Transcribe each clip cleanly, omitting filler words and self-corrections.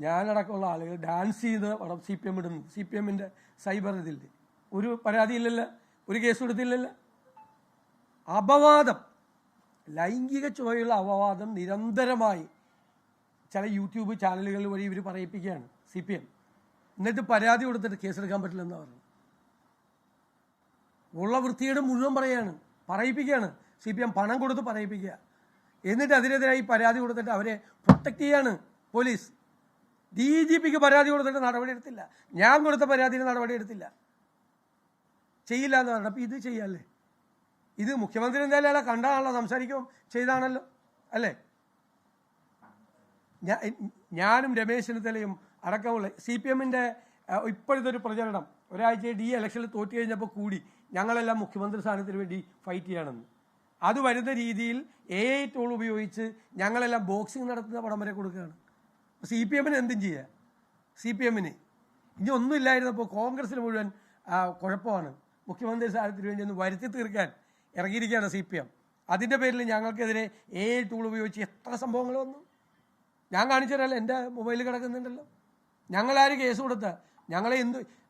ഞാനടക്കമുള്ള ആളുകൾ ഡാൻസ് ചെയ്ത് പടം CPM ഇടുന്നു. CPMന്റെ സൈബർ ഇതിൽ ഒരു പരാതിയില്ലല്ലോ, ഒരു കേസ് കൊടുത്തില്ലല്ലോ. അപവാദം, ലൈംഗിക ചുവയുള്ള അപവാദം നിരന്തരമായി ചില യൂട്യൂബ് ചാനലുകൾ വഴി ഇവർ പറയിപ്പിക്കുകയാണ് CPM. എന്നിട്ട് പരാതി കൊടുത്തിട്ട് കേസെടുക്കാൻ പറ്റില്ലെന്ന് പറഞ്ഞു. ഉള്ള വൃത്തിയുടെ മുഴുവൻ പറയിപ്പിക്കുകയാണ് CPM. പണം കൊടുത്ത് പറയിപ്പിക്കുക. എന്നിട്ട് അതിനെതിരായി പരാതി കൊടുത്തിട്ട് അവരെ പ്രൊട്ടക്ട് ചെയ്യാണ് പോലീസ്. DGPക്ക് പരാതി കൊടുത്തിട്ട് നടപടിയെടുത്തില്ല. ഞാൻ കൊടുത്ത പരാതിയിൽ നടപടിയെടുത്തില്ല, ചെയ്യില്ല എന്ന് പറഞ്ഞു. അപ്പം ഇത് ചെയ്യാല്ലേ? ഇത് മുഖ്യമന്ത്രി എന്തായാലും കണ്ടാണല്ലോ, സംസാരിക്കും ചെയ്താണല്ലോ അല്ലേ? ഞാനും രമേശ് ചെന്നിത്തലയും അടക്കമുള്ള CPMന്റെ ഇപ്പോഴത്തെ ഒരു പ്രചരണം, ഒരാഴ്ച ഇലക്ഷനിൽ തോറ്റു കഴിഞ്ഞപ്പോൾ കൂടി ഞങ്ങളെല്ലാം മുഖ്യമന്ത്രി സ്ഥാനത്തിന് വേണ്ടി ഫൈറ്റ് ചെയ്യണമെന്ന്. അത് വരുന്ന രീതിയിൽ AI ടൂൾ ഉപയോഗിച്ച് ഞങ്ങളെല്ലാം ബോക്സിംഗ് നടത്തുന്ന പടം വരെ കൊടുക്കുകയാണ്. CPMന് എന്തും ചെയ്യുക. CPMന് ഇനി ഒന്നുമില്ലായിരുന്നപ്പോൾ കോൺഗ്രസിന് മുഴുവൻ കുഴപ്പമാണ്. മുഖ്യമന്ത്രി സ്ഥാനത്തിന് വേണ്ടി ഒന്ന് വരുത്തി തീർക്കാൻ ഇറങ്ങിയിരിക്കുകയാണ് CPM. അതിൻ്റെ പേരിൽ ഞങ്ങൾക്കെതിരെ AI ടൂൾ ഉപയോഗിച്ച് എത്ര സംഭവങ്ങൾ വന്നു ഞാൻ കാണിച്ചു തരാമല്ലോ. എൻ്റെ മൊബൈലിൽ കിടക്കുന്നുണ്ടല്ലോ. ഞങ്ങളാരും കേസ് കൊടുത്ത ഞങ്ങളെ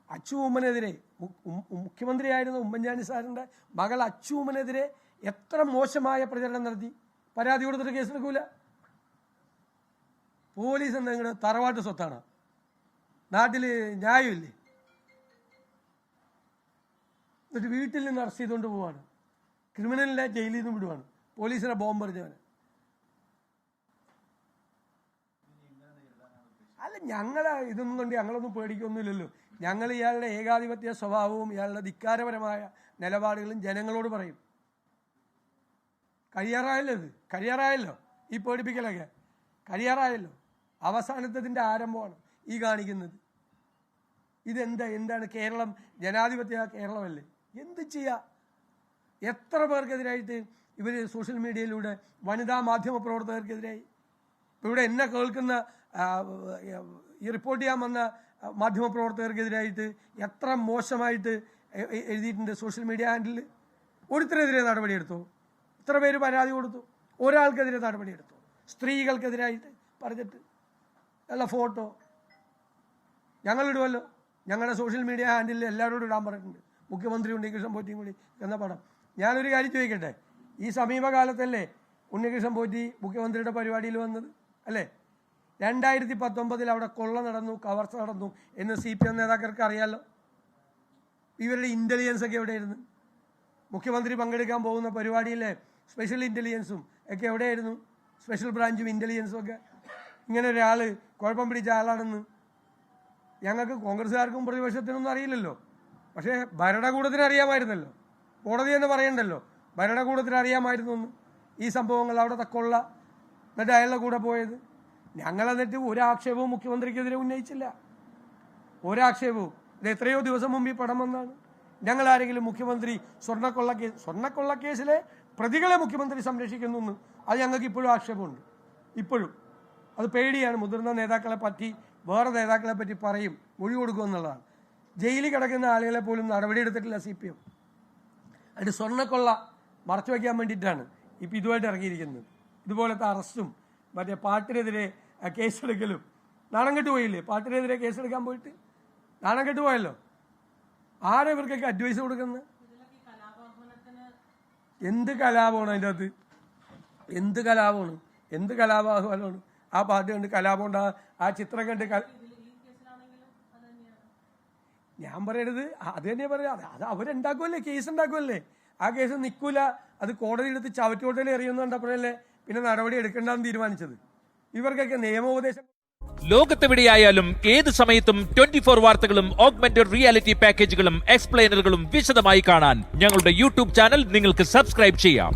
അച്ചു ഉമ്മനെതിരെ, മുഖ്യമന്ത്രിയായിരുന്ന ഉമ്മൻചാണ്ടി സാറിൻ്റെ മകൾ അച്ചു ഉമ്മനെതിരെ എത്ര മോശമായ പ്രചരണം നടത്തി. പരാതി കൊടുത്തിട്ട് കേസെടുക്കൂല. പോലീസ് എന്തെങ്കിലും തറവാട്ട് സ്വത്താണ്, നാട്ടിൽ ന്യായമില്ലേ? എന്നിട്ട് വീട്ടിൽ നിന്ന് അറസ്റ്റ് ചെയ്തുകൊണ്ട് പോവാണ്. ക്രിമിനലിനെ ജയിലിൽ നിന്ന് വിടുവാണ്. പോലീസിനെ ബോംബെറിഞ്ഞവന്. അല്ല, ഞങ്ങളെ ഇതൊന്നും കൊണ്ട് ഞങ്ങളൊന്നും പേടിക്കൊന്നുമില്ലല്ലോ. ഞങ്ങൾ ഇയാളുടെ ഏകാധിപത്യ സ്വഭാവവും ഇയാളുടെ ധിക്കാരപരമായ നിലപാടുകളും ജനങ്ങളോട് പറയും. കഴിയാറായല്ലോ ഈ പേടിപ്പിക്കലൊക്കെ കഴിയാറായല്ലോ. അവസാനത്തതിൻ്റെ ആരംഭമാണ് ഈ കാണിക്കുന്നത്. എന്താണ് കേരളം? ജനാധിപത്യ കേരളമല്ലേ? എന്ത് ചെയ്യുക? എത്ര പേർക്കെതിരായിട്ട് ഇവർ സോഷ്യൽ മീഡിയയിലൂടെ വനിതാ മാധ്യമ പ്രവർത്തകർക്കെതിരായി, ഇവിടെ എന്നെ കേൾക്കുന്ന ഈ റിപ്പോർട്ട് ചെയ്യാൻ വന്ന മാധ്യമപ്രവർത്തകർക്കെതിരായിട്ട് എത്ര മോശമായിട്ട് എഴുതിയിട്ടുണ്ട് സോഷ്യൽ മീഡിയ ഹാൻഡിൽ. ഒരുത്തരെതിരെ നടപടിയെടുത്തു, ഇത്ര പേര് പരാതി കൊടുത്തു, ഒരാൾക്കെതിരെ നടപടിയെടുത്തു. സ്ത്രീകൾക്കെതിരായിട്ട് പറഞ്ഞിട്ട് നല്ല ഫോട്ടോ ഞങ്ങളിടുമല്ലോ. ഞങ്ങളുടെ സോഷ്യൽ മീഡിയ ഹാൻഡിൽ എല്ലാവരോടും ഇടാൻ പറഞ്ഞിട്ടുണ്ട്. മുഖ്യമന്ത്രി ഉണ്ണികൃഷ്ണൻ പോറ്റിയും കൂടി എന്ന പടം. ഞാനൊരു കാര്യം ചോദിക്കട്ടെ, ഈ സമീപകാലത്തല്ലേ ഉണ്ണികൃഷ്ണൻ പോറ്റി മുഖ്യമന്ത്രിയുടെ പരിപാടിയിൽ വന്നത് അല്ലേ? 2019 അവിടെ കൊള്ള നടന്നു, കവർച്ച നടന്നു എന്ന് CPM നേതാക്കൾക്ക് അറിയാമല്ലോ. ഇവരുടെ ഇൻ്റലിജൻസ് ഒക്കെ എവിടെയായിരുന്നു? മുഖ്യമന്ത്രി പങ്കെടുക്കാൻ പോകുന്ന പരിപാടിയിലെ സ്പെഷ്യൽ ഇൻ്റലിജൻസും ഒക്കെ എവിടെയായിരുന്നു? സ്പെഷ്യൽ ബ്രാഞ്ചും ഇൻ്റലിജൻസും ഒക്കെ. ഇങ്ങനെ ഒരാൾ കുഴപ്പം പിടിച്ച ആളാണെന്ന് ഞങ്ങൾക്ക് കോൺഗ്രസ്സുകാർക്കും പ്രതിപക്ഷത്തിനൊന്നും അറിയില്ലല്ലോ. പക്ഷേ ഭരണകൂടത്തിന് അറിയാമായിരുന്നല്ലോ. കോടതി എന്ന് പറയണ്ടല്ലോ, ഭരണകൂടത്തിന് അറിയാമായിരുന്നു എന്ന് ഈ സംഭവങ്ങൾ. അവിടുത്തെ കൊള്ള, എന്നിട്ട് അയാളുടെ കൂടെ പോയത്. ഞങ്ങളെന്നിട്ട് ഒരാക്ഷേപവും മുഖ്യമന്ത്രിക്കെതിരെ ഉന്നയിച്ചില്ല, ഒരാക്ഷേപവും. ഇത് എത്രയോ ദിവസം മുമ്പ് ഈ പടം വന്നാണ്. ഞങ്ങൾ ആരെങ്കിലും മുഖ്യമന്ത്രി സ്വർണ്ണക്കൊള്ള കേസിലെ പ്രതികളെ മുഖ്യമന്ത്രി സംരക്ഷിക്കുന്നു എന്ന് അത് ഞങ്ങൾക്ക് ഇപ്പോഴും ആക്ഷേപമുണ്ട്. ഇപ്പോഴും അത് പേടിയാണ്. മുതിർന്ന നേതാക്കളെ പറ്റി, വേറെ നേതാക്കളെ പറ്റി പറയും, മൊഴി കൊടുക്കുമെന്നുള്ളതാണ്. ജയിലിൽ കിടക്കുന്ന ആളുകളെ പോലും നടപടിയെടുത്തിട്ടില്ല CPM. അതിന് സ്വർണ്ണക്കൊള്ള മറച്ചു വയ്ക്കാൻ വേണ്ടിയിട്ടാണ് ഇപ്പം ഇതുമായിട്ട് ഇറങ്ങിയിരിക്കുന്നത്. ഇതുപോലത്തെ അറസ്റ്റും മറ്റേ പാട്ടിനെതിരെ കേസെടുക്കലും. നാണം കെട്ടുപോയില്ലേ? പാട്ടിനെതിരെ കേസെടുക്കാൻ പോയിട്ട് നാണം കെട്ടുപോയല്ലോ. ആരാ ഇവർക്കൊക്കെ അഡ്വൈസ് കൊടുക്കുന്നത്? എന്ത് കലാപമാണ് അതിൻ്റെ അകത്ത്? എന്ത് കലാപാഹ്വാനമാണ്? ആ പാട്ട് കണ്ട് കലാപം ഉണ്ടാ, ആ ചിത്രം കണ്ട് ഞാൻ പറയണത് അത് തന്നെയാണ് പറയാം. അത് അവരുണ്ടാക്കുമല്ലേ, കേസ് ഉണ്ടാക്കുമല്ലേ. ആ കേസ് നിൽക്കൂല, അത് കോടതി എടുത്ത് ചവറ്റുകൊട്ടയിൽ എറിയുന്നു കണ്ടപ്പോഴല്ലേ പിന്നെ നടപടി എടുക്കേണ്ടെന്ന് തീരുമാനിച്ചത്. ഇവർക്കൊക്കെ നിയമോപദേശം. ലോകത്തെവിടെയായാലും ഏത് സമയത്തും 24 വാർത്തകളും ഓഗ്മെന്റഡ് റിയാലിറ്റി പാക്കേജുകളും എക്സ്പ്ലെയിനറുകളും വിശദമായി കാണാൻ ഞങ്ങളുടെ യൂട്യൂബ് ചാനൽ നിങ്ങൾക്ക് സബ്സ്ക്രൈബ് ചെയ്യാം.